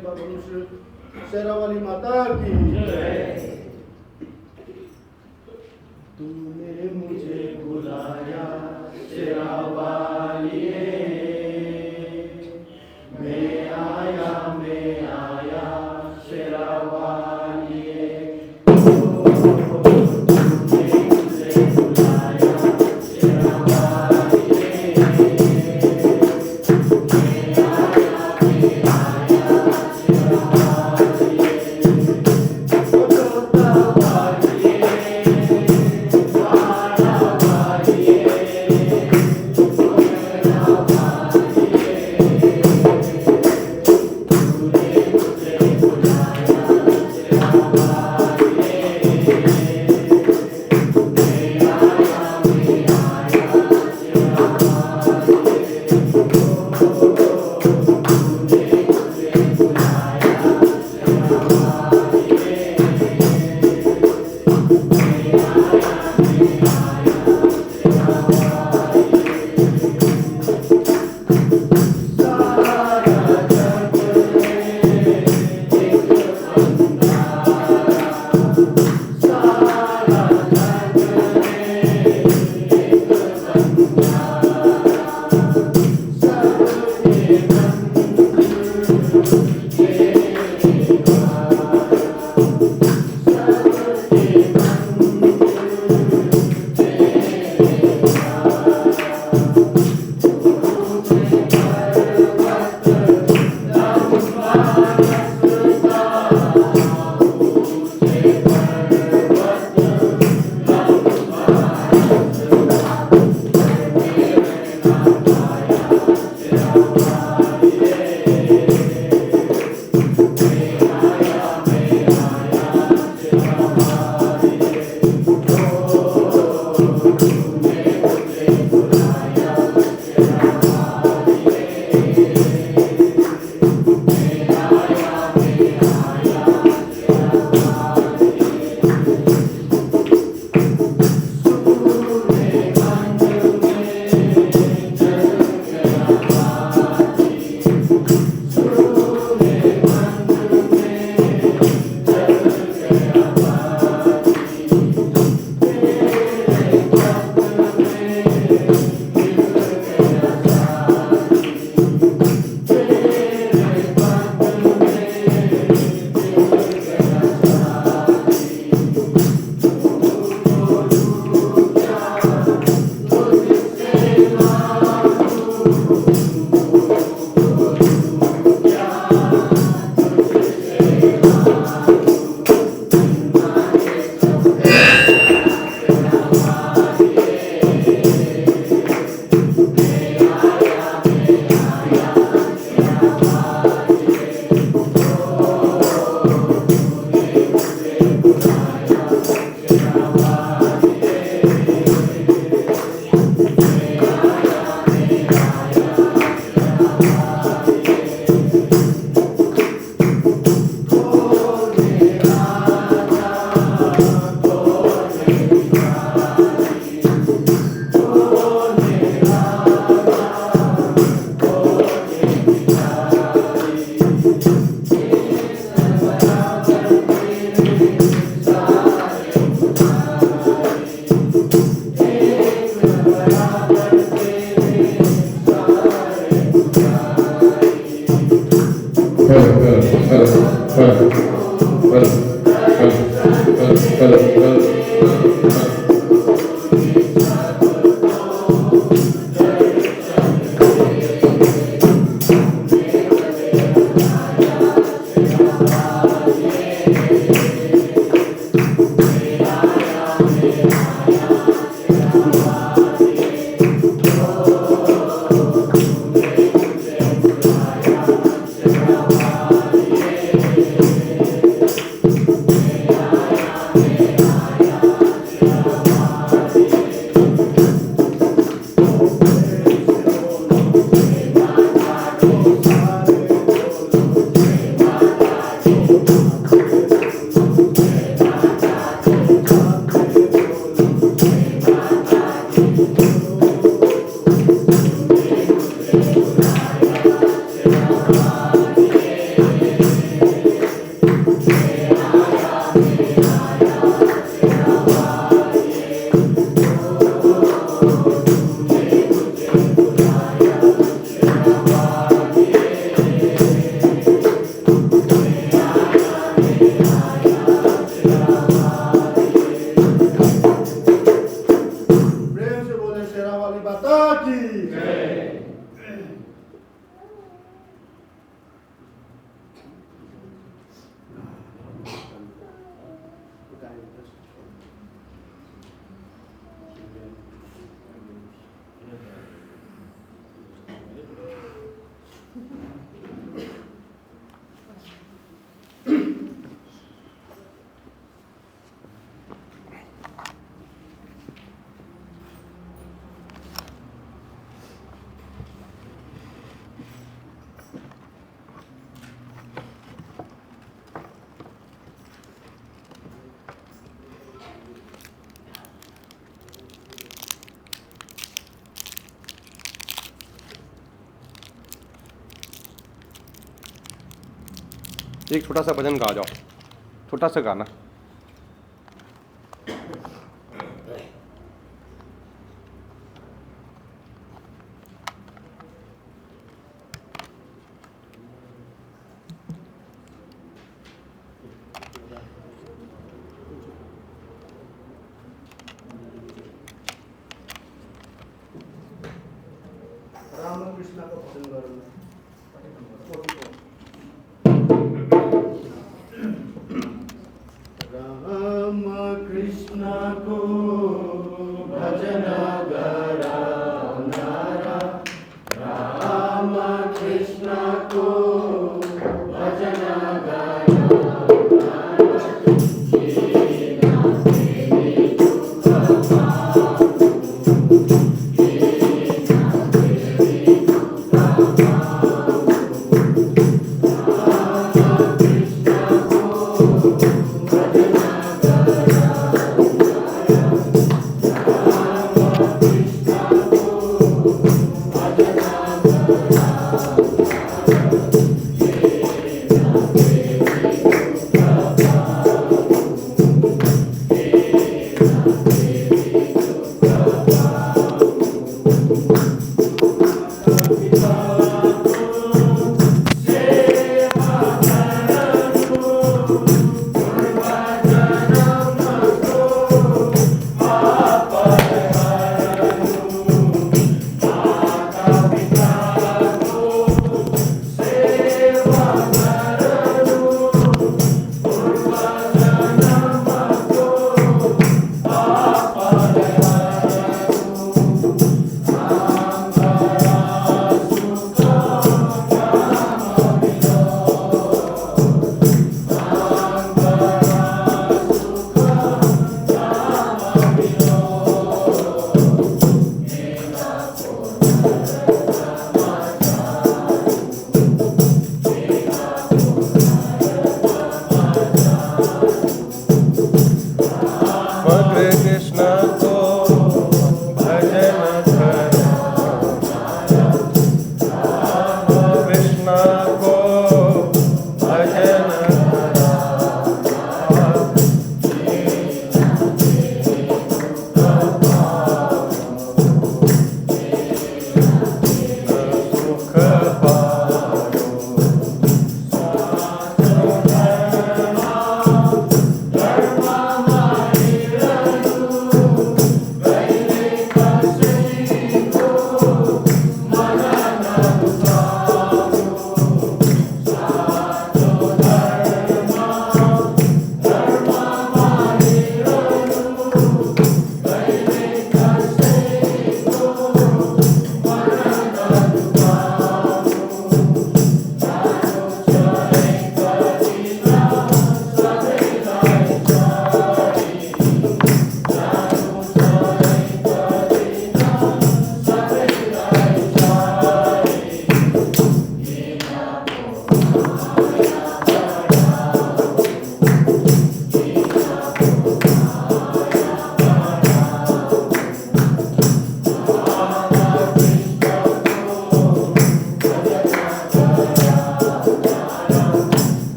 मनुष्य शेरावाली माता की तूने मुझे बुलाया शेरावाली मैं आया शेरावाली एक छोटा सा भजन गा जाओ, छोटा सा गाना। रामकृष्ण का भजन करूँ। राम कृष्ण को भजन गरावनारा, राम कृष्ण को भजन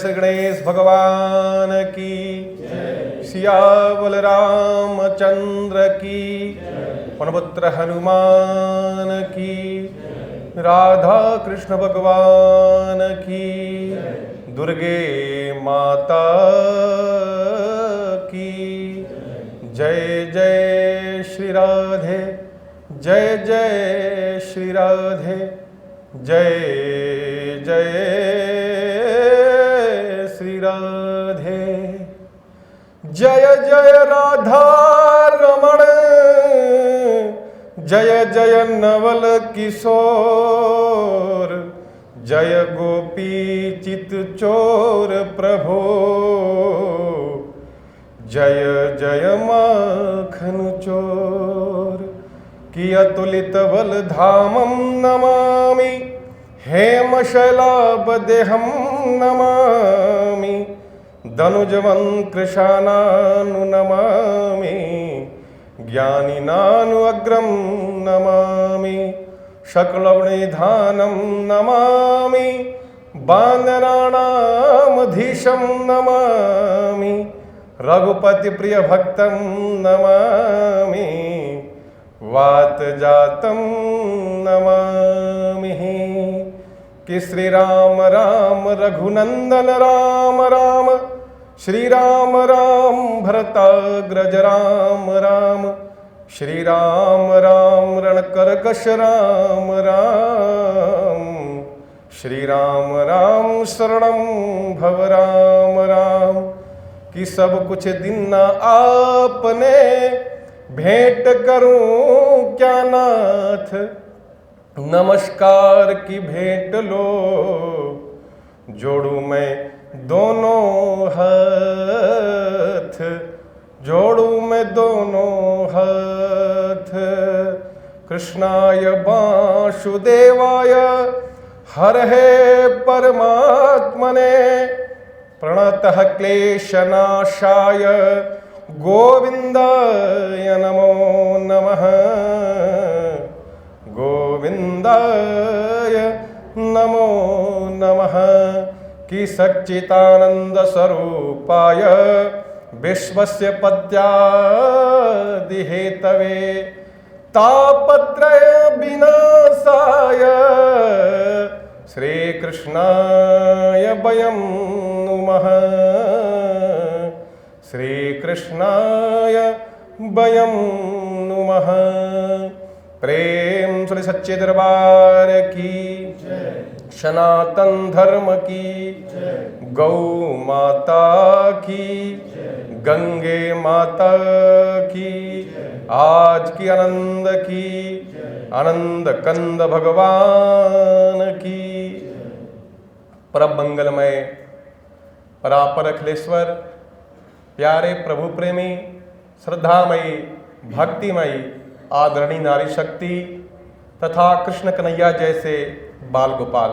श्री गणेश भगवान की, सियावल रामचंद्र की, पवनपुत्र हनुमान की, राधा कृष्ण भगवान की, दुर्गे माता की जय। जय श्री राधे, जय जय श्री राधे, जय जय श्री राधे। जय जय राधा रमण, जय जय नवल किशोर, जय गोपी चित चोर प्रभो, जय जय माखन चोर। कियतुलितबलधामं नमामि हेमशैलाबदेहं नमामि दनुजवङ्कृशानानु नमामि ज्ञानिनानु अग्रं नमामि शकलवनिधानं नमामि वानराणामधीशं नमामि रघुपतिप्रियभक्तं नमामि वातजातं नमामि कि श्री राम राम रघुनंदन राम राम श्री राम राम भरताग्रज राम राम श्री राम राम रणकरकश राम राम श्री राम राम शरणं भव राम राम कि सब कुछ दिन आपने भेंट करूं क्या नाथ नमस्कार की भेंट लो जोड़ू मैं दोनों हाथ जोड़ू मैं दोनों हाथ कृष्णाय वासुदेवाय हरहे परमात्मने प्रणतः क्लेशनाशाय गोविंदाय नमो नमः गोविंदाय नमो नमः कि सच्चिदानंद स्वरूपाय विश्वस्य पद्यादिहेतवे तापत्रय विनाशाय श्रीकृष्णाय वयं नुमः श्रीकृष्णाय वयं नुमः प्रेम श्री सच्चे दरबार की सनातन धर्म की गौ माता की गंगे माता की आज की आनंद कंद भगवान की परम मंगलमय परापर अखिलेश्वर प्यारे प्रभु प्रेमी श्रद्धामयी भक्तिमयी आदरणीय नारी शक्ति तथा कृष्ण कन्हैया जैसे बाल गोपाल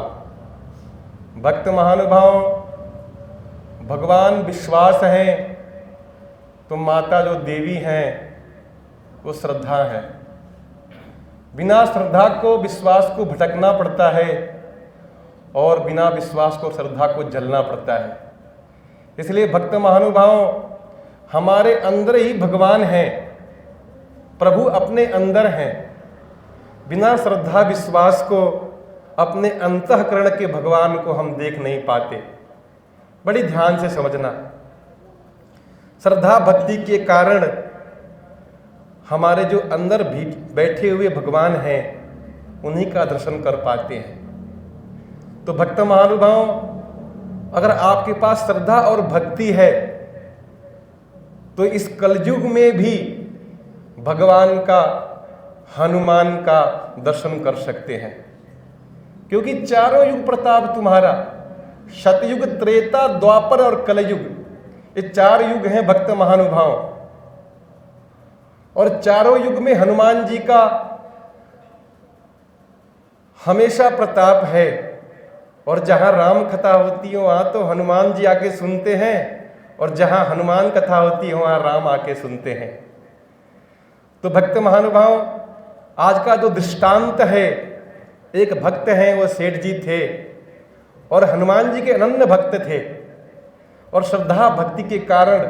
भक्त महानुभाव भगवान विश्वास हैं तो माता जो देवी हैं वो श्रद्धा है। बिना श्रद्धा को विश्वास को भटकना पड़ता है और बिना विश्वास को श्रद्धा को जलना पड़ता है। इसलिए भक्त महानुभाव हमारे अंदर ही भगवान हैं, प्रभु अपने अंदर हैं। बिना श्रद्धा विश्वास को अपने अंतःकरण के भगवान को हम देख नहीं पाते। बड़ी ध्यान से समझना, श्रद्धा भक्ति के कारण हमारे जो अंदर भी बैठे हुए भगवान हैं उन्हीं का दर्शन कर पाते हैं। तो भक्त महानुभाव अगर आपके पास श्रद्धा और भक्ति है तो इस कलयुग में भी भगवान का हनुमान का दर्शन कर सकते हैं, क्योंकि चारों युग प्रताप तुम्हारा, सतयुग त्रेता द्वापर और कलयुग, ये चार युग हैं भक्त महानुभाव। और चारों युग में हनुमान जी का हमेशा प्रताप है। और जहां राम कथा होती है वहां तो हनुमान जी आके सुनते हैं, और जहां हनुमान कथा होती है वहां राम आके सुनते हैं। तो भक्त महानुभाव आज का जो दृष्टांत है, एक भक्त हैं वो सेठ जी थे और हनुमान जी के अनन्य भक्त थे, और श्रद्धा भक्ति के कारण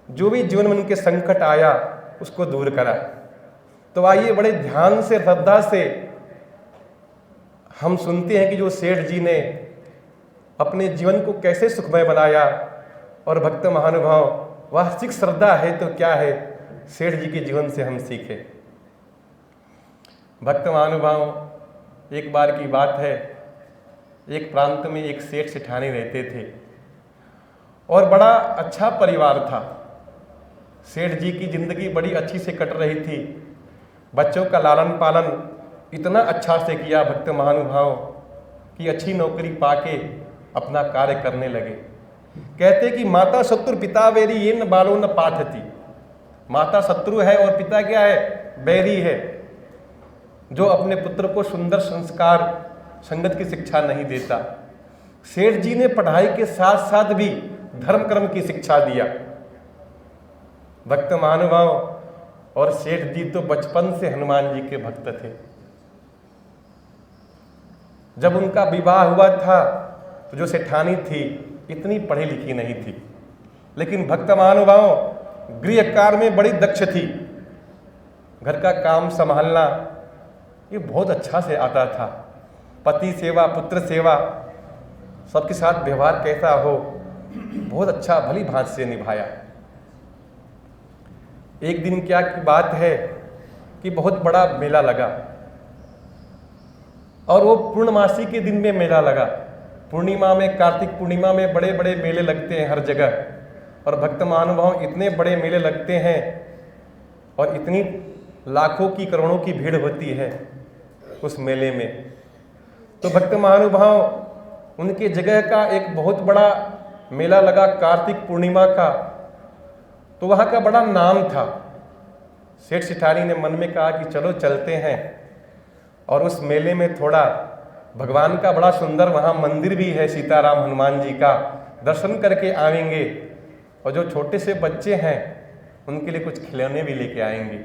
जो भी जीवन में उनके संकट आया उसको दूर करा। तो आइए बड़े ध्यान से श्रद्धा से हम सुनते हैं कि जो सेठ जी ने अपने जीवन को कैसे सुखमय बनाया। और भक्त महानुभाव वास्तविक श्रद्धा है तो क्या है, सेठ जी के जीवन से हम सीखे। भक्त महानुभाव एक बार की बात है, एक प्रांत में एक सेठ सेठानी रहते थे और बड़ा अच्छा परिवार था। सेठ जी की जिंदगी बड़ी अच्छी से कट रही थी, बच्चों का लालन पालन इतना अच्छा से किया भक्त महानुभाव कि अच्छी नौकरी पाके अपना कार्य करने लगे। कहते कि माता शत्रु पिता बैरी ये न बालो न पाठती। माता शत्रु है और पिता क्या है, बैरी है। जो अपने पुत्र को सुंदर संस्कार संगत की शिक्षा नहीं देता। सेठ जी ने पढ़ाई के साथ साथ भी धर्म कर्म की शिक्षा दिया। भक्त महानुभाव, और सेठ जी तो बचपन से हनुमान जी के भक्त थे। जब उनका विवाह हुआ था तो जो सेठानी थी इतनी पढ़ी लिखी नहीं थी, लेकिन भक्त महानुभाव गृह कार्य में बड़ी दक्ष थी। घर का काम संभालना ये बहुत अच्छा से आता था। पति सेवा, पुत्र सेवा, सबके साथ व्यवहार कैसा हो, बहुत अच्छा भली भांति से निभाया। एक दिन क्या की बात है कि बहुत बड़ा मेला लगा, और वो पूर्णमासी के दिन में मेला लगा। पूर्णिमा में, कार्तिक पूर्णिमा में बड़े बड़े मेले लगते हैं हर जगह, और भक्त महानुभाव इतने बड़े मेले लगते हैं और इतनी लाखों की करोड़ों की भीड़ होती है उस मेले में। तो भक्त महानुभाव उनके जगह का एक बहुत बड़ा मेला लगा कार्तिक पूर्णिमा का, तो वहाँ का बड़ा नाम था। सेठ सेठानी ने मन में कहा कि चलो चलते हैं, और उस मेले में थोड़ा भगवान का बड़ा सुंदर वहाँ मंदिर भी है, सीताराम हनुमान जी का, दर्शन करके आएंगे, और जो छोटे से बच्चे हैं उनके लिए कुछ खिलौने भी लेके आएंगे।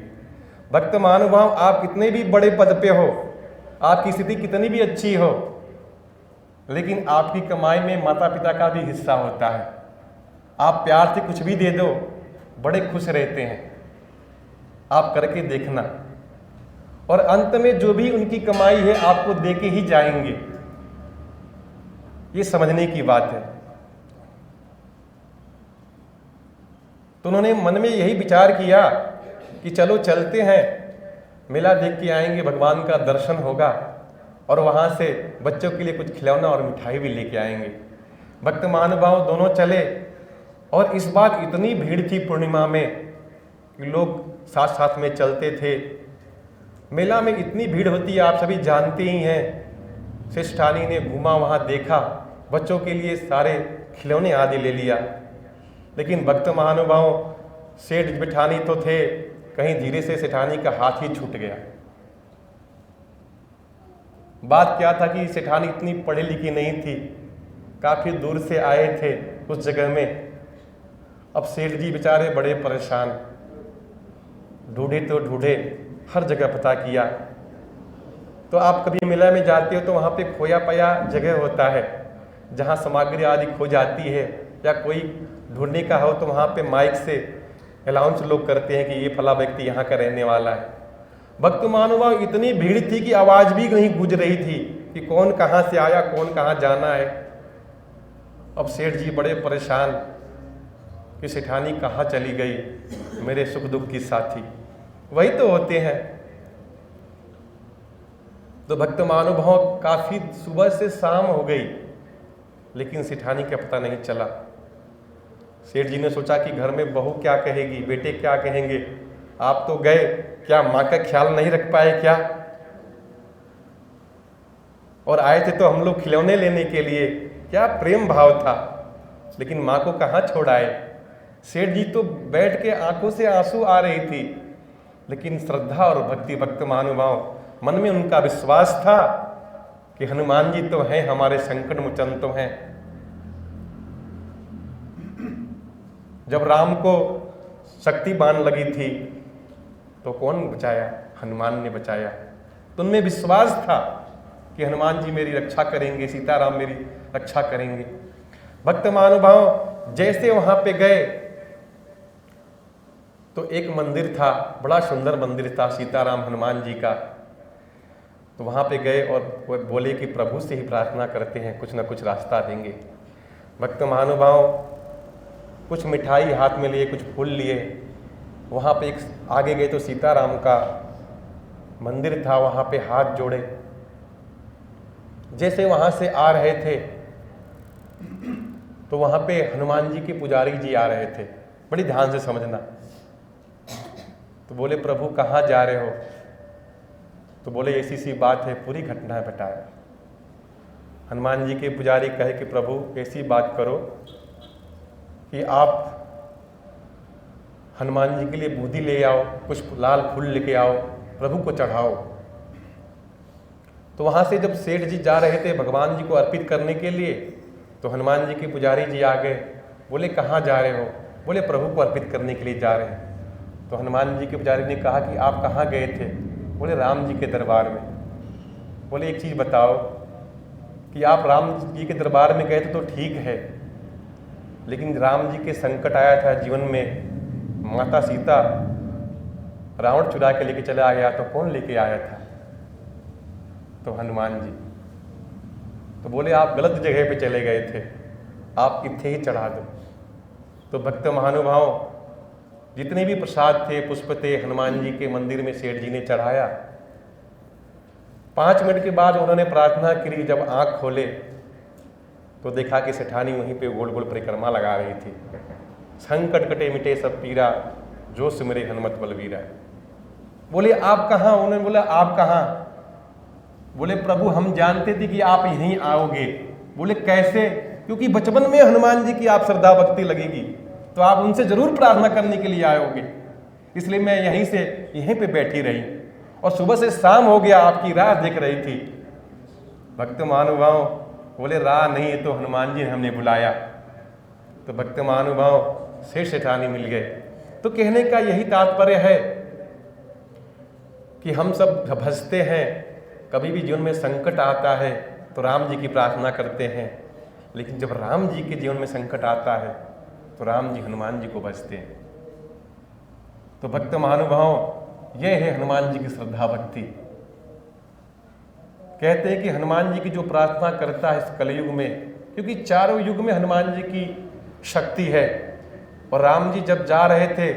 भक्त महानुभाव, आप कितने भी बड़े पद पे हो, आपकी स्थिति कितनी भी अच्छी हो, लेकिन आपकी कमाई में माता पिता का भी हिस्सा होता है। आप प्यार से कुछ भी दे दो, बड़े खुश रहते हैं। आप करके देखना, और अंत में जो भी उनकी कमाई है आपको देके ही जाएंगे। ये समझने की बात है। तो उन्होंने मन में यही विचार किया कि चलो चलते हैं, मेला देख के आएंगे, भगवान का दर्शन होगा, और वहाँ से बच्चों के लिए कुछ खिलौना और मिठाई भी लेके आएंगे। भक्त महानुभाव दोनों चले, और इस बार इतनी भीड़ थी पूर्णिमा में कि लोग साथ साथ में चलते थे। मेला में इतनी भीड़ होती है, आप सभी जानते ही हैं। सेठानी ने घूमा, वहाँ देखा, बच्चों के लिए सारे खिलौने आदि ले लिया, लेकिन भक्त महानुभाव सेठ जेठानी तो थे, कहीं धीरे से सेठानी का हाथ ही छूट गया। बात क्या था कि सेठानी इतनी पढ़ी लिखी नहीं थी, काफ़ी दूर से आए थे उस जगह में। अब सेठ जी बेचारे बड़े परेशान, ढूंढे तो ढूंढे, हर जगह पता किया। तो आप कभी मेला में जाते हो तो वहाँ पे खोया पाया जगह होता है, जहाँ सामग्री आदि खो जाती है, या कोई ढूंढने का हो तो वहाँ पे माइक से अनाउंस लोग करते हैं कि ये फला व्यक्ति यहाँ का रहने वाला है। भक्त महानुभाव इतनी भीड़ थी कि आवाज़ भी कहीं गूंज रही थी कि कौन कहाँ से आया, कौन कहाँ जाना है। अब सेठ जी बड़े परेशान कि सेठानी कहाँ चली गई, मेरे सुख दुख की साथी, वही तो होते हैं। तो भक्त महानुभाव काफ़ी सुबह से शाम हो गई, लेकिन सेठानी का पता नहीं चला। सेठ जी ने सोचा कि घर में बहू क्या कहेगी, बेटे क्या कहेंगे, आप तो गए, क्या माँ का ख्याल नहीं रख पाए क्या? और आए थे तो हम लोग खिलौने लेने के लिए, क्या प्रेम भाव था, लेकिन माँ को कहाँ छोड़ आए। सेठ जी तो बैठ के आंखों से आंसू आ रही थी, लेकिन श्रद्धा और भक्ति, भक्त महानुभाव मन में उनका विश्वास था कि हनुमान जी तो हैं, हमारे संकट मोचन तो हैं। जब राम को शक्ति बाण लगी थी तो कौन बचाया? हनुमान ने बचाया। तो उनमें विश्वास था कि हनुमान जी मेरी रक्षा करेंगे, सीताराम मेरी रक्षा करेंगे। भक्त महानुभाव जैसे वहां पे गए तो एक मंदिर था, बड़ा सुंदर मंदिर था सीताराम हनुमान जी का। तो वहां पे गए और वो बोले कि प्रभु से ही प्रार्थना करते हैं, कुछ ना कुछ रास्ता देंगे। भक्त महानुभाव कुछ मिठाई हाथ में लिए, कुछ फूल लिए, वहाँ पे एक आगे गए तो सीताराम का मंदिर था, वहाँ पे हाथ जोड़े। जैसे वहाँ से आ रहे थे तो वहाँ पे हनुमान जी के पुजारी जी आ रहे थे, बड़ी ध्यान से समझना। तो बोले प्रभु कहाँ जा रहे हो? तो बोले ऐसी सी बात है, पूरी घटना बताया। हनुमान जी के पुजारी कहे कि प्रभु ऐसी बात करो कि आप हनुमान जी के लिए बूंदी ले आओ, कुछ लाल फूल लेके आओ, प्रभु को चढ़ाओ। तो वहाँ से जब सेठ जी जा रहे थे भगवान जी को अर्पित करने के लिए, तो हनुमान जी के पुजारी जी आ गए। बोले कहाँ जा रहे हो? बोले प्रभु को अर्पित करने के लिए जा रहे हैं। तो हनुमान जी के पुजारी ने कहा कि आप कहाँ गए थे? बोले राम जी के दरबार में। बोले एक चीज़ बताओ कि आप राम जी के दरबार में गए थे तो ठीक है, लेकिन राम जी के संकट आया था जीवन में, माता सीता रावण चुरा के लेके चला गया, तो कौन लेके आया था? तो हनुमान जी। तो बोले आप गलत जगह पे चले गए थे, आप इत्थे ही चढ़ा दो। तो भक्त महानुभाव जितने भी प्रसाद थे, पुष्प थे, हनुमान जी के मंदिर में सेठ जी ने चढ़ाया। 5 मिनट के बाद उन्होंने प्रार्थना करी। जब आंख खोले तो देखा कि सेठानी वहीं पे गोल गोल परिक्रमा लगा रही थी। संकट कटे मिटे सब पीरा, जो सिमरे हनुमत बलवीरा। बोले आप कहाँ? उन्होंने बोला आप कहाँ? बोले प्रभु हम जानते थे कि आप यहीं आओगे। बोले कैसे? क्योंकि बचपन में हनुमान जी की आप श्रद्धा भक्ति लगेगी तो आप उनसे जरूर प्रार्थना करने के लिए आओगे, इसलिए मैं यहीं पे बैठी रही और सुबह से शाम हो गया आपकी राह देख रही थी। भक्त महानुभाव बोले राह नहीं, है तो हनुमान जी ने हमने बुलाया। तो भक्त महानुभाव सेठ सेठानी मिल गए। तो कहने का यही तात्पर्य है कि हम सब भजते हैं, कभी भी जीवन में संकट आता है तो राम जी की प्रार्थना करते हैं, लेकिन जब राम जी के जीवन में संकट आता है तो राम जी हनुमान जी को भजते हैं। तो भक्त महानुभाव यह है हनुमान जी की श्रद्धा भक्ति। कहते हैं कि हनुमान जी की जो प्रार्थना करता है इस कलयुग में, क्योंकि चारों युग में हनुमान जी की शक्ति है। और राम जी जब जा रहे थे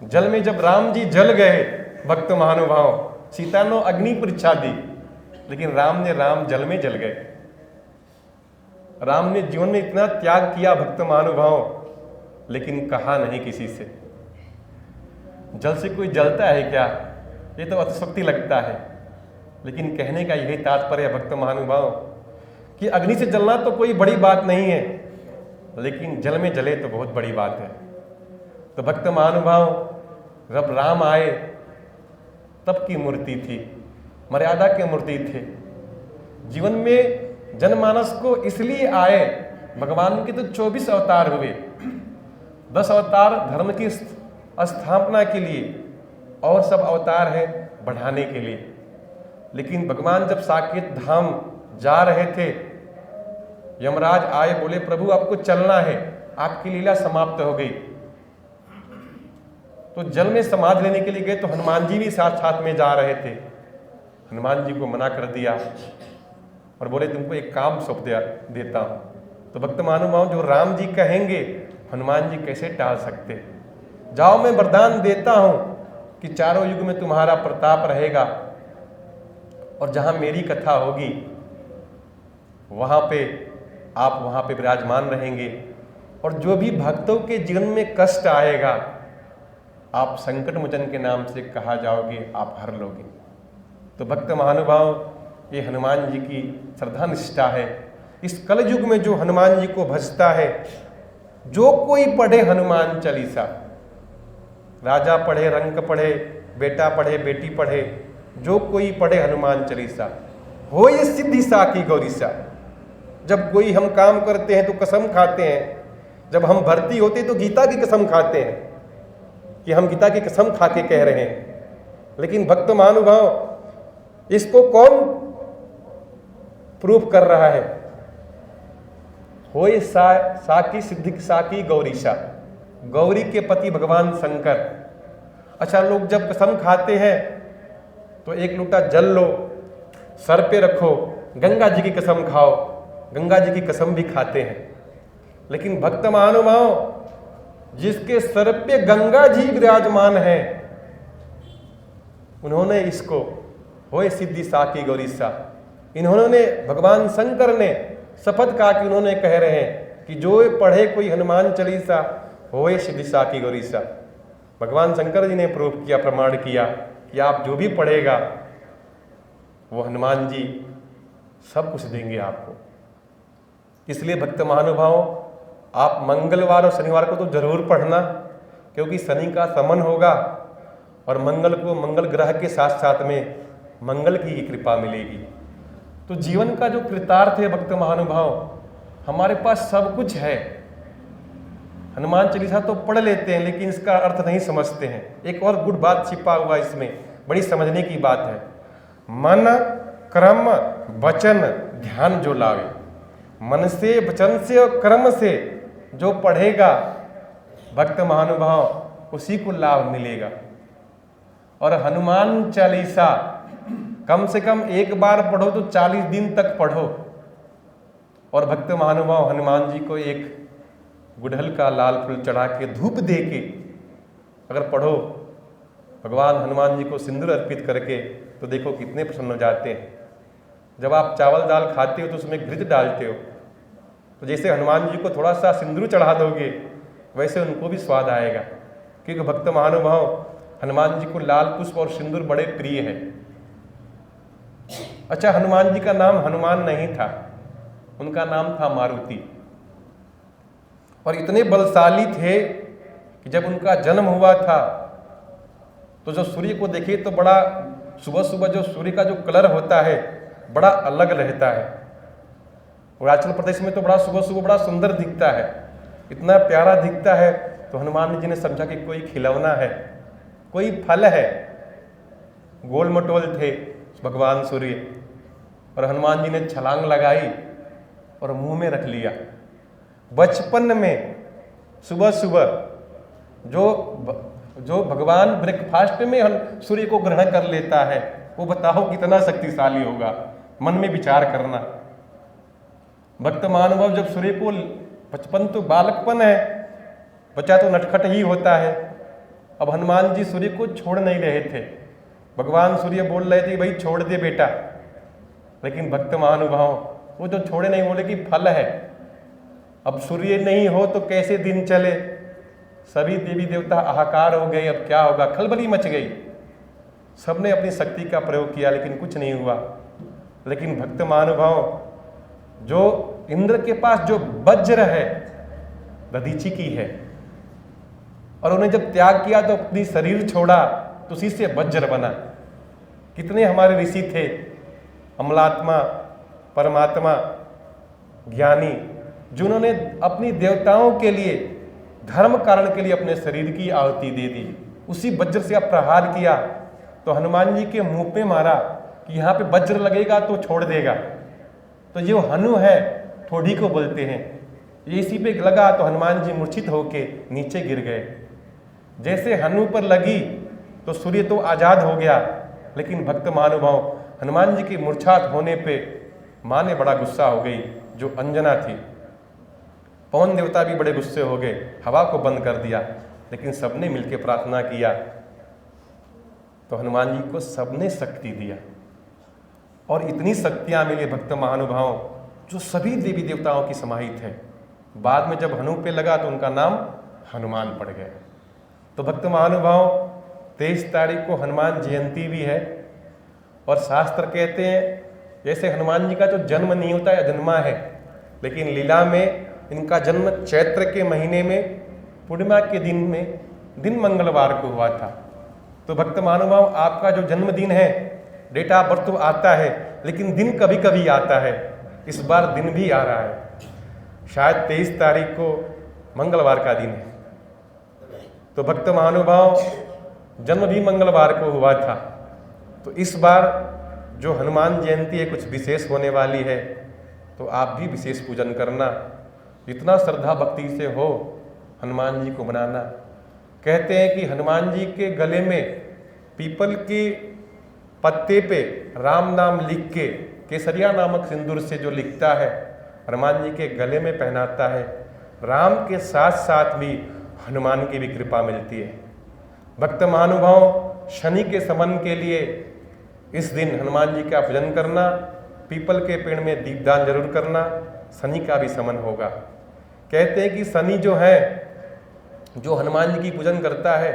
जल में, जब राम जी जल गए, भक्त महानुभाव सीता ने अग्नि परीक्षा दी, लेकिन राम जल में जल गए। राम ने जीवन में इतना त्याग किया भक्त महानुभाव, लेकिन कहा नहीं किसी से। जल से कोई जलता है क्या? ये तो अतिशक्ति लगता है, लेकिन कहने का यही तात्पर्य भक्त महानुभाव कि अग्नि से जलना तो कोई बड़ी बात नहीं है, लेकिन जल में जले तो बहुत बड़ी बात है। तो भक्त महानुभाव जब राम आए तब की मूर्ति थी, मर्यादा के मूर्ति थे। जीवन में जनमानस को इसलिए आए, भगवान के तो 24 अवतार हुए, 10 अवतार धर्म की स्थापना के लिए और सब अवतार हैं बढ़ाने के लिए। लेकिन भगवान जब साकेत धाम जा रहे थे, यमराज आए, बोले प्रभु आपको चलना है, आपकी लीला समाप्त हो गई। तो जल में समाधि लेने के लिए गए तो हनुमान जी भी साथ साथ में जा रहे थे। हनुमान जी को मना कर दिया और बोले तुमको एक काम सौंप देता हूँ। तो भक्त महानुभाव जो राम जी कहेंगे हनुमान जी कैसे टाल सकते? जाओ मैं वरदान देता हूँ कि चारों युग में तुम्हारा प्रताप रहेगा और जहाँ मेरी कथा होगी वहाँ पे आप वहाँ पे विराजमान रहेंगे, और जो भी भक्तों के जीवन में कष्ट आएगा आप संकट मोचन के नाम से कहा जाओगे, आप हर लोगे। तो भक्त महानुभाव ये हनुमान जी की श्रद्धा निष्ठा है। इस कल युग में जो हनुमान जी को भजता है, जो कोई पढ़े हनुमान चालीसा, राजा पढ़े, रंक पढ़े, बेटा पढ़े, बेटी पढ़े, जो कोई पढ़े हनुमान चालीसा, हो ये सिद्धि साखी गौरीसा। जब कोई हम काम करते हैं तो कसम खाते हैं, जब हम भर्ती होते तो गीता की कसम खाते हैं कि हम गीता की कसम खा के कह रहे हैं। लेकिन भक्त महानुभाव इसको कौन प्रूफ कर रहा है? होए साकी सिद्धि साकी गौरीशा, गौरी के पति भगवान शंकर। अच्छा, लोग जब कसम खाते हैं तो एक लोटा जल लो, सर पे रखो, गंगा जी की कसम खाओ, गंगा जी की कसम भी खाते हैं। लेकिन भक्त महानुभाव जिसके सर पे गंगा जी विराजमान है, उन्होंने इसको होए सिद्धि साकी गौरीसा, इन्होंने भगवान शंकर ने शपथ कहा कि उन्होंने कह रहे हैं कि जो पढ़े कोई हनुमान चालीसा होए सिद्धि साकी गौरीसा। भगवान शंकर जी ने प्रूफ किया, प्रमाण किया कि आप जो भी पढ़ेगा वो हनुमान जी सब कुछ देंगे आपको। इसलिए भक्त महानुभाव आप मंगलवार और शनिवार को तो जरूर पढ़ना, क्योंकि शनि का समन होगा और मंगल को मंगल ग्रह के साथ साथ में मंगल की कृपा मिलेगी। तो जीवन का जो कृतार्थ है भक्त महानुभाव, हमारे पास सब कुछ है। हनुमान चालीसा तो पढ़ लेते हैं लेकिन इसका अर्थ नहीं समझते हैं। एक और गुड बात छिपा हुआ इसमें, बड़ी समझने की बात है। मन कर्म वचन ध्यान जो लावे, मन से वचन से और कर्म से जो पढ़ेगा भक्त महानुभाव उसी को लाभ मिलेगा। और हनुमान चालीसा कम से कम एक बार पढ़ो तो 40 दिन तक पढ़ो। और भक्त महानुभाव हनुमान जी को एक गुड़हल का लाल फूल चढ़ा के धूप दे के अगर पढ़ो, भगवान हनुमान जी को सिंदूर अर्पित करके, तो देखो कितने प्रसन्न हो जाते हैं। जब आप चावल दाल खाते हो तो उसमें घृत डालते हो, तो जैसे हनुमान जी को थोड़ा सा सिंदूर चढ़ा दोगे वैसे उनको भी स्वाद आएगा, क्योंकि भक्त महानुभाव हनुमान जी को लाल पुष्प और सिंदूर बड़े प्रिय है। अच्छा, हनुमान जी का नाम हनुमान नहीं था, उनका नाम था मारुति। और इतने बलशाली थे कि जब उनका जन्म हुआ था तो जो सूर्य को देखे तो बड़ा सुबह सुबह जो सूर्य का जो कलर होता है बड़ा अलग रहता है। अरुणाचल प्रदेश में तो बड़ा सुबह सुबह बड़ा सुंदर दिखता है, इतना प्यारा दिखता है। तो हनुमान जी ने समझा कि कोई खिलौना है, कोई फल है। गोल मटोल थे भगवान सूर्य, और हनुमान जी ने छलांग लगाई और मुंह में रख लिया। बचपन में सुबह सुबह जो भगवान ब्रेकफास्ट में सूर्य को ग्रहण कर लेता है, वो बताओ कितना शक्तिशाली होगा। मन में विचार करना। भक्त महानुभाव जब सूर्य को, बचपन तो बालकपन है, बच्चा तो नटखट ही होता है। अब हनुमान जी सूर्य को छोड़ नहीं रहे थे। भगवान सूर्य बोल रहे थे भाई छोड़ दे बेटा, लेकिन भक्त महानुभाव वो जो छोड़े नहीं, बोले कि फल है, अब सूर्य नहीं हो तो कैसे दिन चले। सभी देवी देवता हाहाकार हो गए, अब क्या होगा, खलबली मच गई। सबने अपनी शक्ति का प्रयोग किया लेकिन कुछ नहीं हुआ। लेकिन भक्त महानुभाव, जो इंद्र के पास जो वज्र है दधीची की है, और उन्हें जब त्याग किया तो अपनी शरीर छोड़ा तो उसी से वज्र बना। कितने हमारे ऋषि थे, अमलात्मा, परमात्मा, ज्ञानी, जिन्होंने अपनी देवताओं के लिए, धर्म कारण के लिए अपने शरीर की आहुति दे दी। उसी वज्र से अब प्रहार किया तो हनुमान जी के मुंह पे मारा कि यहाँ पे वज्र लगेगा तो छोड़ देगा। तो ये हनु है, ठोड़ी को बोलते हैं। ये इसी पे लगा तो हनुमान जी मूर्छित होके नीचे गिर गए। जैसे हनु पर लगी तो सूर्य तो आजाद हो गया, लेकिन भक्त महानुभाव हनुमान जी की मूर्छात होने पे माँ ने बड़ा गुस्सा हो गई, जो अंजना थी। पवन देवता भी बड़े गुस्से हो गए, हवा को बंद कर दिया। लेकिन सबने मिलकर प्रार्थना किया तो हनुमान जी को सबने शक्ति दिया, और इतनी शक्तियां मिली भक्त महानुभाव जो सभी देवी देवताओं की समाहित है। बाद में जब हनु पे लगा तो उनका नाम हनुमान पड़ गया। तो भक्त महानुभाव 23 तारीख को हनुमान जयंती भी है। और शास्त्र कहते हैं जैसे हनुमान जी का जो जन्म नहीं होता है, जन्मा है, लेकिन लीला में इनका जन्म चैत्र के महीने में पूर्णिमा के दिन में दिन मंगलवार को हुआ था। तो भक्त महानुभाव, आपका जो जन्मदिन है, डेट ऑफ बर्थ तो आता है, लेकिन दिन कभी कभी आता है। इस बार दिन भी आ रहा है, शायद 23 तारीख को मंगलवार का दिन है। तो भक्त महानुभाव जन्म भी मंगलवार को हुआ था। तो इस बार जो हनुमान जयंती है कुछ विशेष होने वाली है, तो आप भी विशेष पूजन करना। जितना श्रद्धा भक्ति से हो हनुमान जी को मनाना। कहते हैं कि हनुमान जी के गले में पीपल के पत्ते पे राम नाम लिख के केसरिया नामक सिंदूर से जो लिखता है, हनुमान जी के गले में पहनाता है। राम के साथ साथ भी हनुमान की भी कृपा मिलती है। भक्त महानुभाव, शनि के समन के लिए इस दिन हनुमान जी का पूजन करना, पीपल के पेड़ में दीपदान जरूर करना, शनि का भी समन होगा। कहते हैं कि शनि जो है, जो हनुमान जी की पूजन करता है,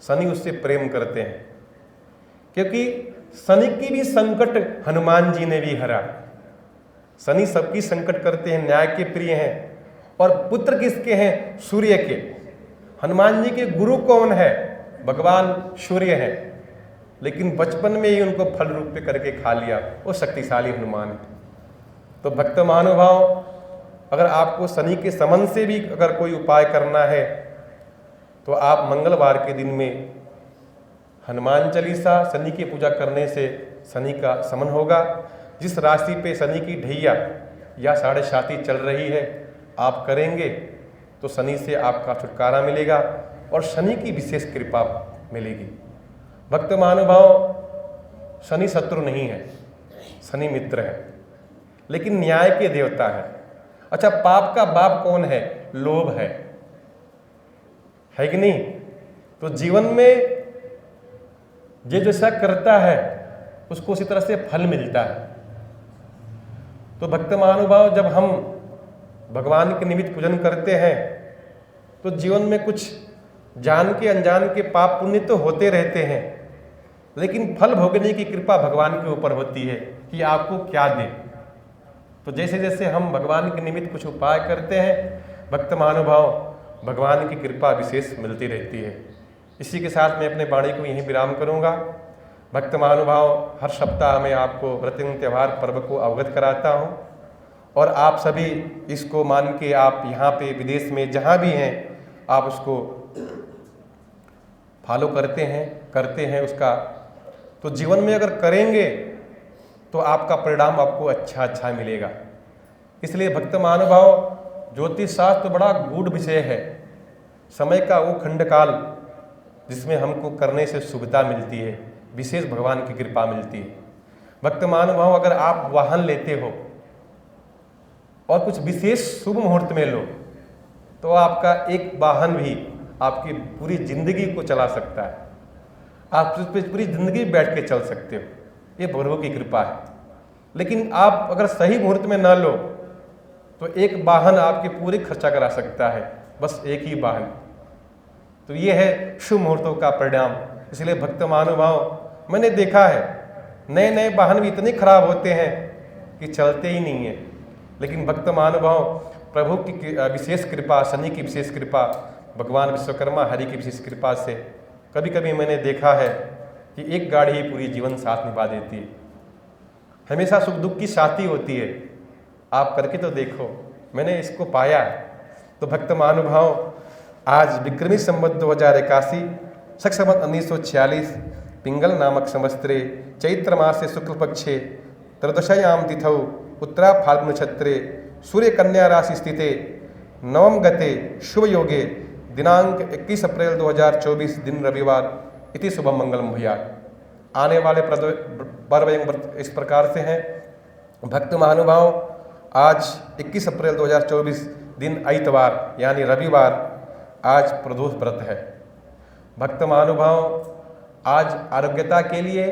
शनि उससे प्रेम करते हैं, क्योंकि शनि की भी संकट हनुमान जी ने भी हरा। शनि सबकी संकट करते हैं, न्याय के प्रिय हैं। और पुत्र किसके हैं? सूर्य के। हनुमान जी के गुरु कौन है? भगवान सूर्य हैं। लेकिन बचपन में ही उनको फल रूप में करके खा लिया, वो शक्तिशाली हनुमान है। तो भक्त महानुभाव, अगर आपको शनि के समन से भी अगर कोई उपाय करना है तो आप मंगलवार के दिन में हनुमान चालीसा, शनि की पूजा करने से शनि का समन होगा। जिस राशि पे शनि की ढैया या साढ़े साती चल रही है, आप करेंगे तो शनि से आपका छुटकारा मिलेगा और शनि की विशेष कृपा मिलेगी। भक्त महानुभाव, शनि शत्रु नहीं है, शनि मित्र है, लेकिन न्याय के देवता है। अच्छा, पाप का बाप कौन है? लोभ है कि नहीं? तो जीवन में जो जैसा करता है उसको उसी तरह से फल मिलता है। तो भक्त महानुभाव, जब हम भगवान के निमित्त पूजन करते हैं तो जीवन में कुछ जान के अनजान के पाप पुण्य तो होते रहते हैं, लेकिन फल भोगने की कृपा भगवान के ऊपर होती है कि आपको क्या दे। तो जैसे जैसे हम भगवान के निमित्त कुछ उपाय करते हैं, भक्त महानुभाव, भगवान की कृपा विशेष मिलती रहती है। इसी के साथ मैं अपने वाणी को यहीं विराम करूंगा। भक्त महानुभाव, हर सप्ताह मैं आपको व्रत त्यौहार पर्व को अवगत कराता हूं और आप सभी इसको मान के आप यहाँ पे विदेश में जहाँ भी हैं आप उसको फॉलो करते हैं उसका। तो जीवन में अगर करेंगे तो आपका परिणाम आपको अच्छा मिलेगा। इसलिए भक्त महानुभाव, ज्योतिष शास्त्र बड़ा गूढ़ विषय है। समय का वो खंडकाल जिसमें हमको करने से शुभता मिलती है, विशेष भगवान की कृपा मिलती है। भक्त महानुभाव, अगर आप वाहन लेते हो और कुछ विशेष शुभ मुहूर्त में लो तो आपका एक वाहन भी आपकी पूरी जिंदगी को चला सकता है। आप उस पर पूरी जिंदगी बैठ के चल सकते हो, ये प्रभु की कृपा है। लेकिन आप अगर सही मुहूर्त में ना लो तो एक वाहन आपके पूरे खर्चा करा सकता है, बस एक ही वाहन। तो ये है शुभ मुहूर्तों का परिणाम। इसलिए भक्त महानुभाव, मैंने देखा है नए वाहन भी इतने खराब होते हैं कि चलते ही नहीं है, लेकिन भक्त महानुभाव, प्रभु की विशेष कृपा, शनि की विशेष कृपा, भगवान विश्वकर्मा हरि की विशेष कृपा से कभी कभी मैंने देखा है कि एक गाड़ी ही पूरी जीवन साथ निभा देती है। हमेशा सुख दुख की साथी होती है, आप करके तो देखो, मैंने इसको पाया है। तो भक्त महानुभाव, आज विक्रमी संवत 2081 शक संवत 1946 पिंगल नामक संवत्सरे चैत्र मासे शुक्ल पक्षे त्रयोदशायाम तिथौ उत्तरा फाल्गुन नक्षत्रे सूर्य कन्या राशि स्थिते नवम गते शुभ योगे दिनांक 21 अप्रैल 2024 दिन रविवार इति शुभम मंगलम भूयात्। आने वाले पर्व एवं व्रत इस प्रकार से हैं। भक्त महानुभाव, आज 21 अप्रैल 2024 दिन आइतवार यानी रविवार, आज प्रदोष व्रत है। भक्त महानुभाव, आज आरोग्यता के लिए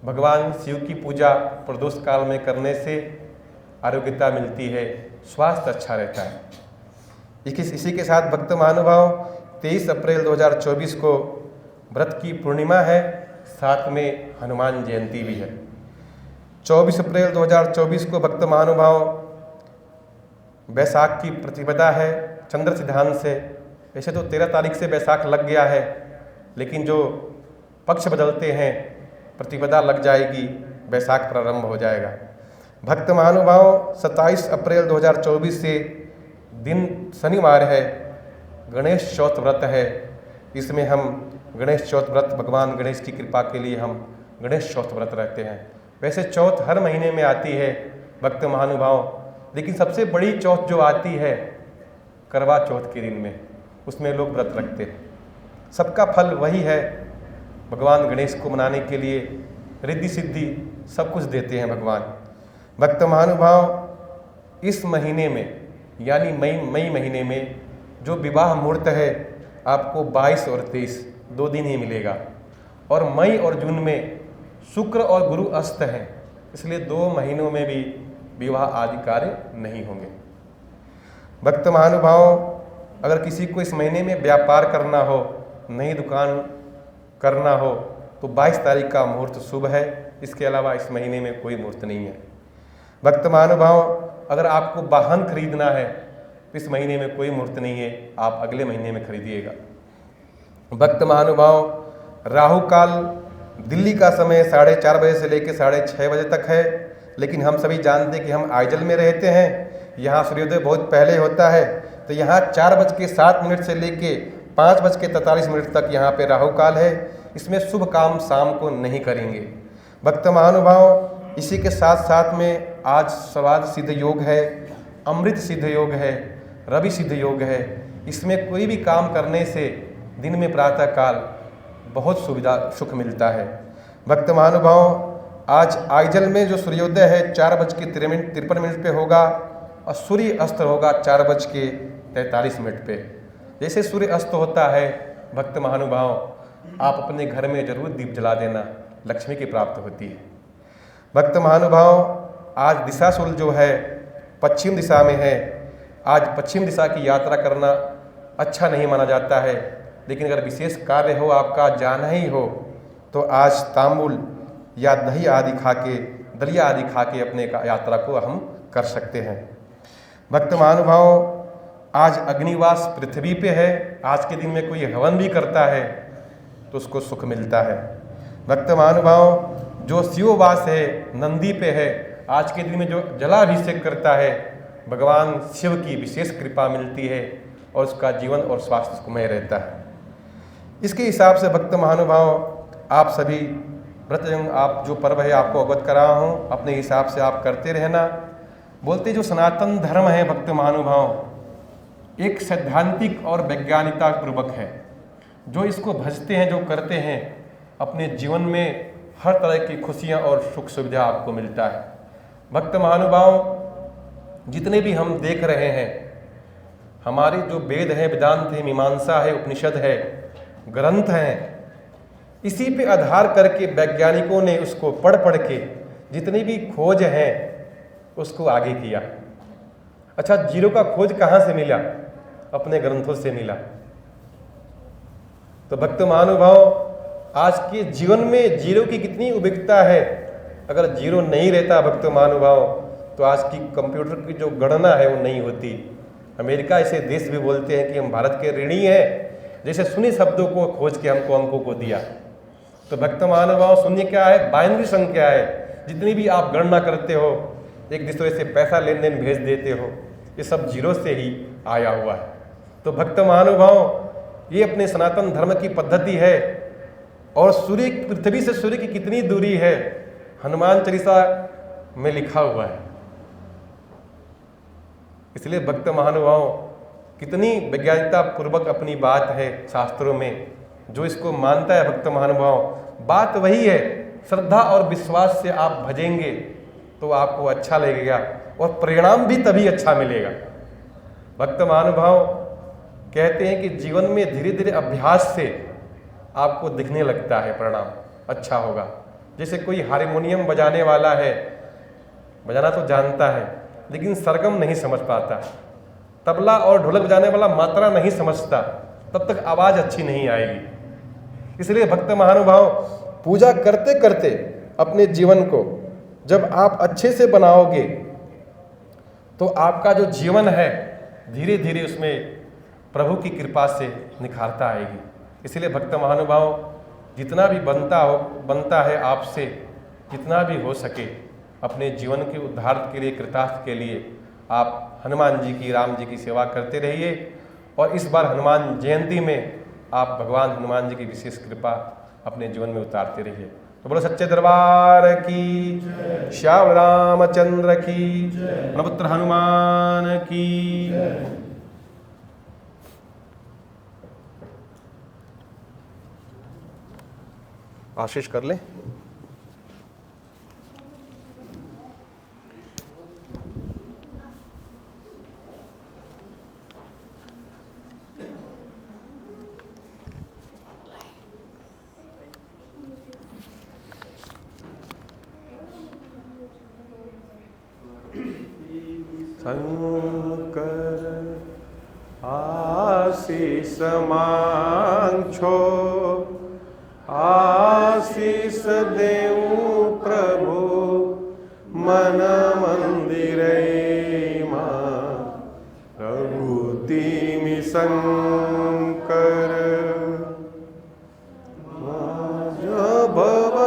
भगवान शिव की पूजा प्रदोष काल में करने से आरोग्यता मिलती है, स्वास्थ्य अच्छा रहता है। इसी के साथ भक्त महानुभाव, 23 अप्रैल 2024 को व्रत की पूर्णिमा है, साथ में हनुमान जयंती भी है। 24 अप्रैल 2024 को भक्त महानुभाव बैसाख की प्रतिपदा है चंद्र सिद्धांत से। वैसे तो 13 तारीख से बैसाख लग गया है, लेकिन जो पक्ष बदलते हैं प्रतिपदा लग जाएगी, बैसाख प्रारंभ हो जाएगा। भक्त महानुभाव, 27 अप्रैल 2024 से दिन शनिवार है, गणेश चौथ व्रत है। इसमें हम गणेश चौथ व्रत, भगवान गणेश की कृपा के लिए हम गणेश चौथ व्रत रखते हैं। वैसे चौथ हर महीने में आती है भक्त महानुभाव, लेकिन सबसे बड़ी चौथ जो आती है करवा चौथ के दिन में, उसमें लोग व्रत रखते हैं। सबका फल वही है, भगवान गणेश को मनाने के लिए रिद्धि सिद्धि सब कुछ देते हैं भगवान। भक्त महानुभाव, इस महीने में यानी मई महीने में जो विवाह मुहूर्त है आपको 22 और 23 2 दिन ही मिलेगा, और मई और जून में शुक्र और गुरु अस्त हैं, इसलिए 2 महीनों में भी विवाह आदि कार्य नहीं होंगे। भक्त महानुभाव, अगर किसी को इस महीने में व्यापार करना हो, नई दुकान करना हो तो 22 तारीख का मुहूर्त शुभ है। इसके अलावा इस महीने में कोई मुहूर्त नहीं है। भक्त महानुभाव, अगर आपको वाहन खरीदना है तो इस महीने में कोई मुहूर्त नहीं है, आप अगले महीने में खरीदिएगा। भक्त महानुभाव, राहु काल दिल्ली का समय 4:30 बजे से लेकर 6:30 बजे तक है, लेकिन हम सभी जानते हैं कि हम आइजल में रहते हैं। यहाँ सूर्योदय बहुत पहले होता है, तो यहाँ 4:07 से लेके 5:43 तक यहाँ पे राहु काल है। इसमें शुभ काम शाम को नहीं करेंगे। भक्त महानुभाव, इसी के साथ साथ में आज स्वाद सिद्ध योग है, अमृत सिद्ध योग है, रवि सिद्ध योग है। इसमें कोई भी काम करने से दिन में प्रातः काल बहुत सुविधा सुख मिलता है। भक्त महानुभाव, आज आइजल में जो सूर्योदय है 4:53 पे होगा और सूर्य अस्त होगा 4:43 पे। जैसे सूर्य अस्त होता है भक्त महानुभाव, आप अपने घर में जरूर दीप जला देना, लक्ष्मी की प्राप्ति होती है। भक्त महानुभाव, आज दिशाशूल जो है पश्चिम दिशा में है। आज पश्चिम दिशा की यात्रा करना अच्छा नहीं माना जाता है, लेकिन अगर विशेष कार्य हो, आपका जाना ही हो, तो आज तांबुल या दही आदि खा के, दलिया आदि खा के अपने यात्रा को हम कर सकते हैं। भक्त महानुभाव, आज अग्निवास पृथ्वी पे है। आज के दिन में कोई हवन भी करता है तो उसको सुख मिलता है। भक्त महानुभाव, जो शिववास है नंदी पे है, आज के दिन में जो जलाभिषेक करता है भगवान शिव की विशेष कृपा मिलती है और उसका जीवन और स्वास्थ्य सुखमय रहता है। इसके हिसाब से भक्त महानुभाव, आप सभी व्रतजन, आप जो पर्व है आपको अवगत करा हूँ, अपने हिसाब से आप करते रहना। बोलते जो सनातन धर्म है भक्त महानुभाव, एक सैद्धांतिक और वैज्ञानिकता पूर्वक है। जो इसको भजते हैं, जो करते हैं, अपने जीवन में हर तरह की खुशियाँ और सुख सुविधा आपको मिलता है। भक्त महानुभाव, जितने भी हम देख रहे हैं, हमारे जो वेद हैं, वेदांत है, मीमांसा है, उपनिषद है, ग्रंथ हैं, इसी पे आधार करके वैज्ञानिकों ने उसको पढ़ के जितनी भी खोज हैं उसको आगे किया। अच्छा, जीरो का खोज कहाँ से मिला? अपने ग्रंथों से मिला। तो भक्त महानुभाव, आज के जीवन में जीरो की कितनी उपयोगिता है। अगर जीरो नहीं रहता भक्त महानुभाव, तो आज की कंप्यूटर की जो गणना है वो नहीं होती। अमेरिका ऐसे देश भी बोलते हैं कि हम भारत के ऋणी हैं, जैसे शून्य शब्दों को खोज के हमको अंकों को दिया। तो भक्त महानुभाव, शून्य क्या है? बाइनरी संख्या है। जितनी भी आप गणना करते हो, एक दूसरे से पैसा लेन देन भेज देते हो, ये सब जीरो से ही आया हुआ है। तो भक्त महानुभाव, ये अपने सनातन धर्म की पद्धति है। और सूर्य, पृथ्वी से सूर्य की कितनी दूरी है, हनुमान चालीसा में लिखा हुआ है। इसलिए भक्त महानुभाव, कितनी वैज्ञानिकता पूर्वक अपनी बात है शास्त्रों में। जो इसको मानता है भक्त महानुभाव, बात वही है, श्रद्धा और विश्वास से आप भजेंगे तो आपको अच्छा लगेगा और परिणाम भी तभी अच्छा मिलेगा। भक्त महानुभाव कहते हैं कि जीवन में धीरे धीरे अभ्यास से आपको दिखने लगता है परिणाम अच्छा होगा। जैसे कोई हारमोनियम बजाने वाला है, बजाना तो जानता है लेकिन सरगम नहीं समझ पाता। तबला और ढोलक बजाने वाला मात्रा नहीं समझता, तब तक आवाज़ अच्छी नहीं आएगी। इसलिए भक्त महानुभाव, पूजा करते करते अपने जीवन को जब आप अच्छे से बनाओगे तो आपका जो जीवन है धीरे धीरे उसमें प्रभु की कृपा से निखारता आएगी। इसलिए भक्त महानुभाव, जितना भी बनता है आपसे, जितना भी हो सके अपने जीवन के उद्धार के लिए, कृतार्थ के लिए आप हनुमान जी की, राम जी की सेवा करते रहिए। और इस बार हनुमान जयंती में आप भगवान हनुमान जी की विशेष कृपा अपने जीवन में उतारते रहिए। तो बोलो सच्चे दरबार की, श्याम रामचंद्र की, नवपुत्र हनुमान की। आशीष कर ले। शंकर आशीष मांगो, आशीष देऊ प्रभु मन मंदिर प्रभुति शंकर भव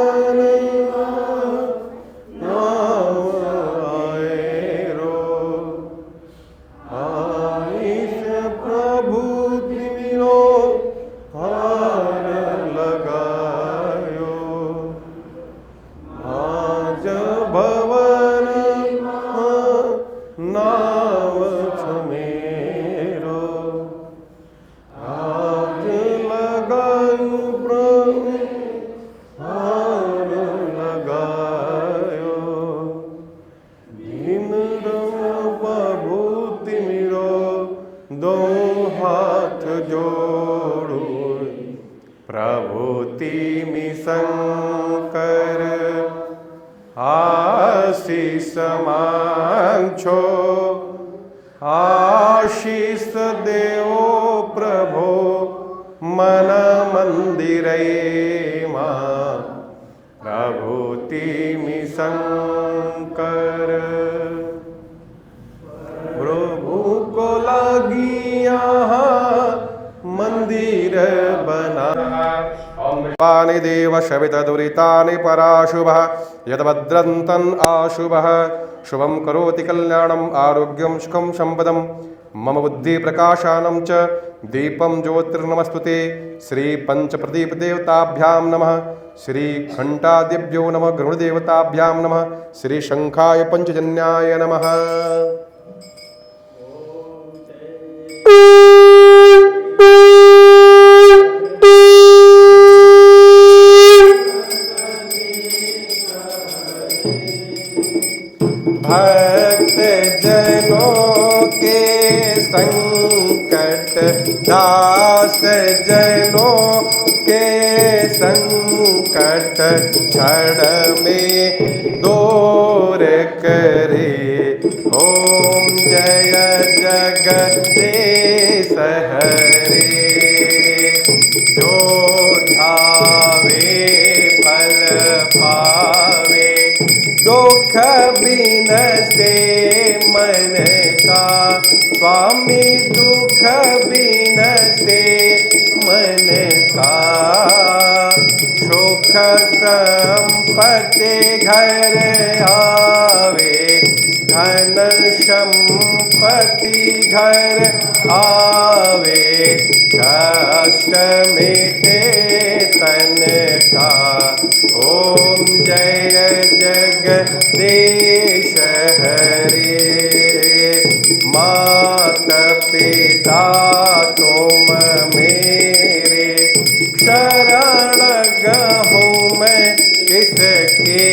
शंकर आशीष मांगो आशीष देवो प्रभो मन मंदिरे मां प्रभुति शंकर प्रभु को लगी यहाँ मंदिर बना पानि देव शवित दुरितानि पराशुभः यद्भद्रन्तन् आशुभः शुभं करोति कल्याणम् आरोग्यं सुखं संपदं मम बुद्धि प्रकाशानं च दीपं ज्योतिर्नमस्तुते श्री पंचप्रदीप देवताभ्यां नमः श्री घंटादिभ्यो नमः गरुड़देवताभ्यां नमः श्री शंखाय पंचजन्याय नमः। भक्त जनों के संकट दास जनों के संकट क्षण में दूर करे ओम जय जगदीश हरे जो धावे फल पावे दुख बिनसे मन का स्वामी दुख बिनसे मन का सुख संपत्ति घर आवे धन संपत्ति घर आवे कष्ट मिटे तन का ओम जय जगदीश हरे माता पिता तुम मेरे शरण गहूँ मैं किसके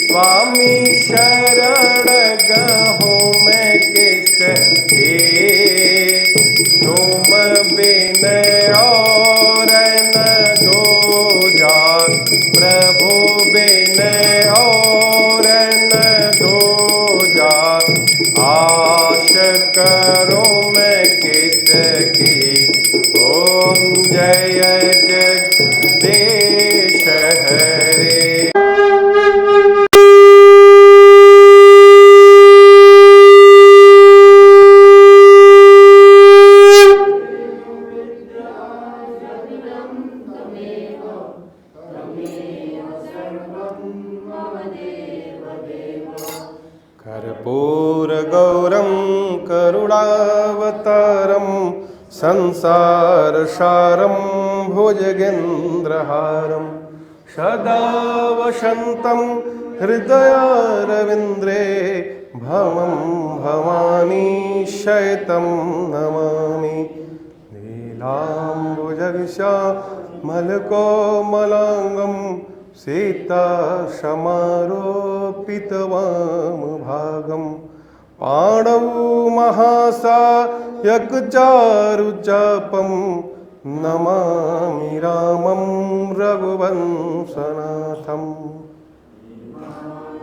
स्वामी शरण गहूँ मैं किसके तुम बिन और न दो जान प्रभु बिन और न दो जान आश करूं मैं किसकी ओम जय जगदीश हरे। कर्पूरगौरं करुणावतारं संसारसारं भुजगेन्द्रहारं सदा वसन्तं हृदयारविन्द्रे भवं भवानी शयतं नमामि नीलाम्बुजश्यामलकोमलाङ्गं सीता समारोपितवामभागं पाणौ महासायकचारुचापं नमामि रामं रघुवंशनाथं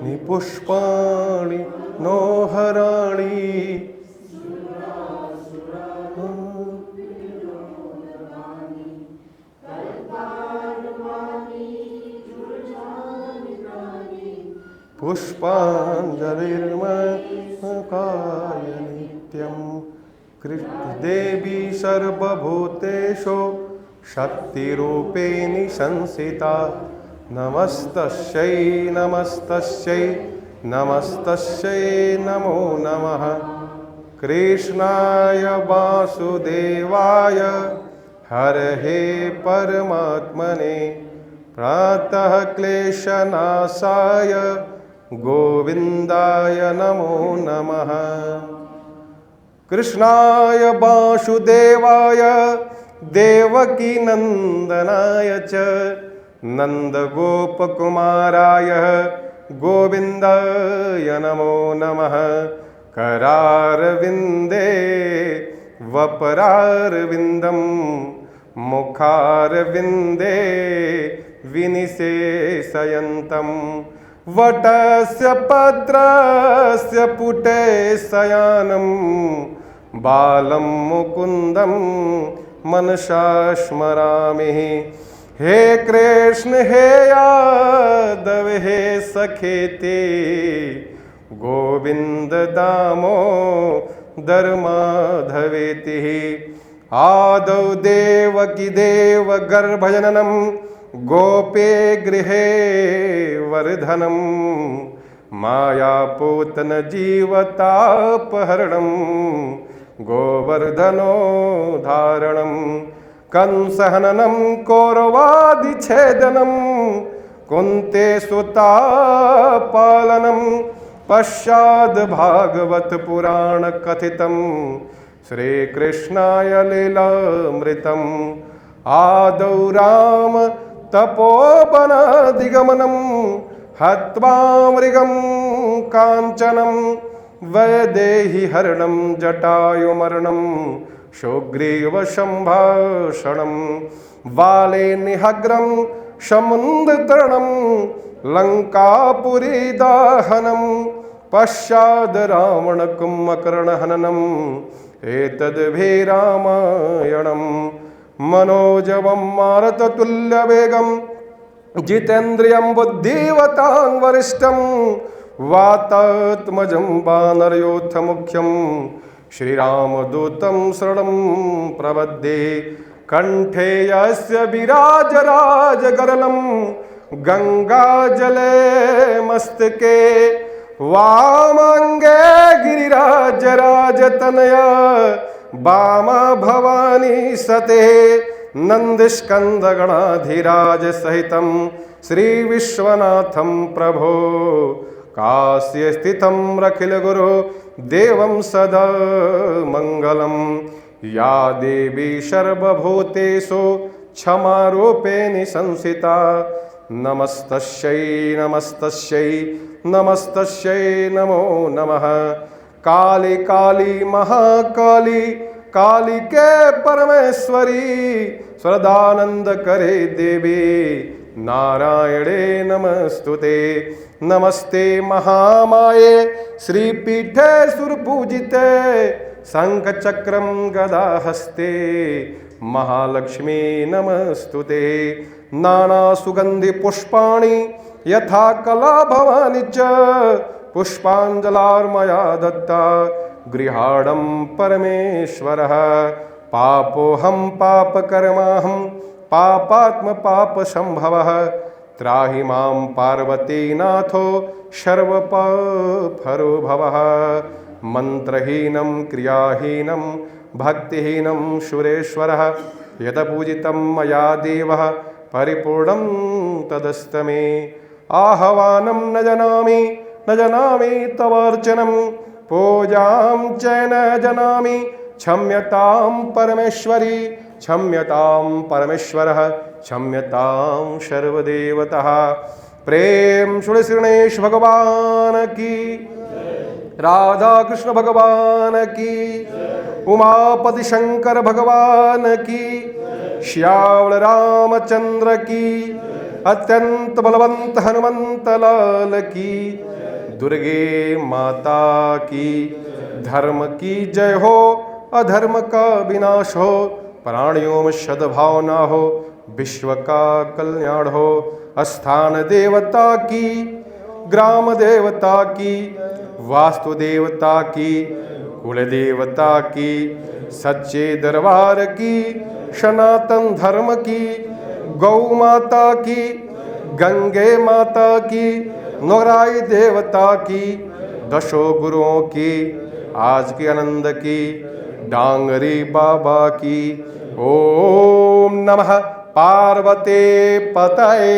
निपुष्पाणि नोहराणि पुष्पाञ्जलिर्मकाय नित्यं देवी सर्वभूतेषु शक्तिरूपेणि संस्थिता नमस्तस्यै नमस्तस्यै नमस्तस्यै नमो नमः कृष्णाय वासुदेवाय हरहे परमात्मने प्रातः क्लेशनाशाय गोविन्दाय नमो नमः कृष्णाय वासुदेवाय देवकी नंदनाय च नंदगोपकुमाराय गोविन्दाय नमो नमः करारविन्दे वपरारविन्दं मुखारविन्दे विनिशेषयन्तम् वटस्य पत्रस्य पुटे शयानं बालं मुकुन्दं मनसा स्मरामि। हे कृष्ण हे यादव हे सखेते गोविंद दामोदर माधवेति। आदौ देवकी देव गर्भजननं गोपे गृहे वर्धनं मायापूतन जीवतापहरणं गोवर्धनो धारणं कंसहननं कौरवादिच्छेदनं कुन्ते सुता पालनं पश्चाद् भागवत पुराण कथितं श्रीकृष्णाय लीलामृतम्। आदौ राम तपोवनादिगमनं हत्वा मृगं काञ्चनं वैदेही हरणं जटायुमरणं सुग्रीवसम्भाषणं बाले निहग्रं समुद्रतरणं लङ्कापुरीदाहनं पश्चाद् रावणकुम्भकर्णहननम् एतद्भि रामायणं। मनोजवं मारुततुल्यवेगं जितेन्द्रियं बुद्धिवतां वरिष्ठं वातात्मजं वानरयोथमुख्यं श्रीरामदूतं शरणं प्रपद्ये। कंठे यस्य विराजराजगरलं गंगाजले मस्तके वामांगे गिरिराजराजतनया वामा भवानी सते नंदस्कंदगणाधिराज सहितं श्री विश्वनाथं प्रभो काश्य स्थितं रखिल गुरु देवं सदा मंगलम। या देवी सर्वभूतेषु क्षमारूपेण संस्थिता नमस्तस्यै नमस्तस्यै नमस्तस्यै नमो नमः। काली काली महाकाली कालिके परमेश्वरी सदानंद करे देवी नारायणे नमस्तुते। नमस्ते महामाये श्रीपीठे सुरपूजिते शंखचक्रं गदाहस्ते महालक्ष्मी नमस्तुते। नाना सुगंधि पुष्पाणि यथा कला भवानी च पुष्पांजलार्मया दत्ता गृहाणं परमेश्वरः। पापोऽहं पापकर्माहं पापात्म पापसंभवः त्राहि मां पार्वतीनाथो सर्वपापहरो भवः। मंत्रहीनं क्रियाहीनं भक्तिहीनं सुरेश्वरः यतपूजितं मया देवः परिपूर्णं तदस्तु मे। आह्वानं न जानामि तवार्चनं पूजां च न जानामि क्षम्यतां परमेश्वरी क्षम्यतां परमेश्वरः क्षम्यतां सर्वदेवतः। प्रेम श्री गणेश भगवान की राधा कृष्ण भगवान की उमापति शंकर भगवान की श्यावल रामचंद्र की अत्यंत बलवंत हनुमंत लाल की दुर्गे माता की। धर्म की जय हो अधर्म का विनाश हो प्राणियों में सद्भावना हो विश्व का कल्याण हो। स्थान देवता की ग्राम देवता की वास्तु देवता की कुल देवता की सच्चे दरबार की सनातन धर्म की गौ माता की गंगे माता की नौराई देवता की दशो गुरुओं की आज के आनंद की डांगरी बाबा की। ओम नमः पार्वते पतये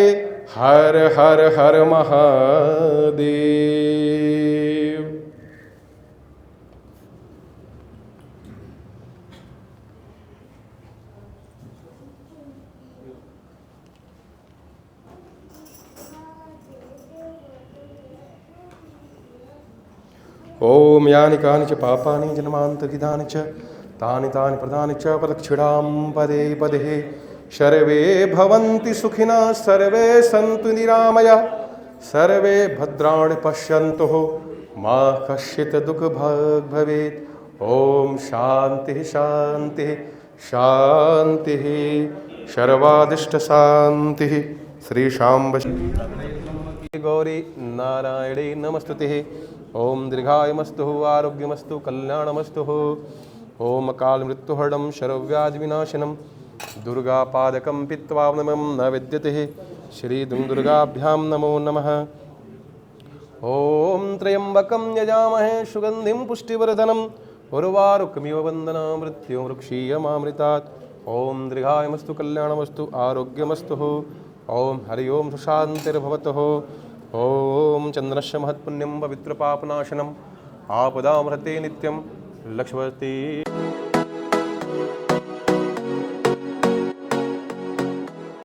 हर हर हर महादेव। ओम यानि कानि च पापानि जन्मान्तर्हितानि च तानि तानि प्रदानि च प्रदक्षिणां पदे पदे सर्वे भवन्ति सुखिनः सर्वे सन्तु निरामया सर्वे भद्राणि पश्यन्तु मा कश्चित् दुःखभाग् भवेत्। ओम शांति शांति शांति सर्वादिष्ट शांति। श्री शांब गौरी नारायणे नमस्तुते। ओम दीर्घायुमस्तु आरोग्यमस्तु कल्याणमस्तु। ओम काल मृत्युहरणं शरव्याधि विनाशनम दुर्गापादकं पीत्वा नमं न विद्यते। श्री दुर्गाभ्यां नमो नमः। ओम त्र्यंबकं यजामहे सुगंधिं पुष्टिवर्धनम् उर्वारुकमिव वन्दना मृत्युर्मुक्षीयमामृतात्। ओम दीर्घायुमस्तु कल्याणमस्तु आरोग्यमस्तु। ओम हरि ओम शांतिर्भवतु। ओम चंद्रस्य महत्पुण्यं पवित्रपापनाशनम् आपदामहते नित्यं लक्ष्मती।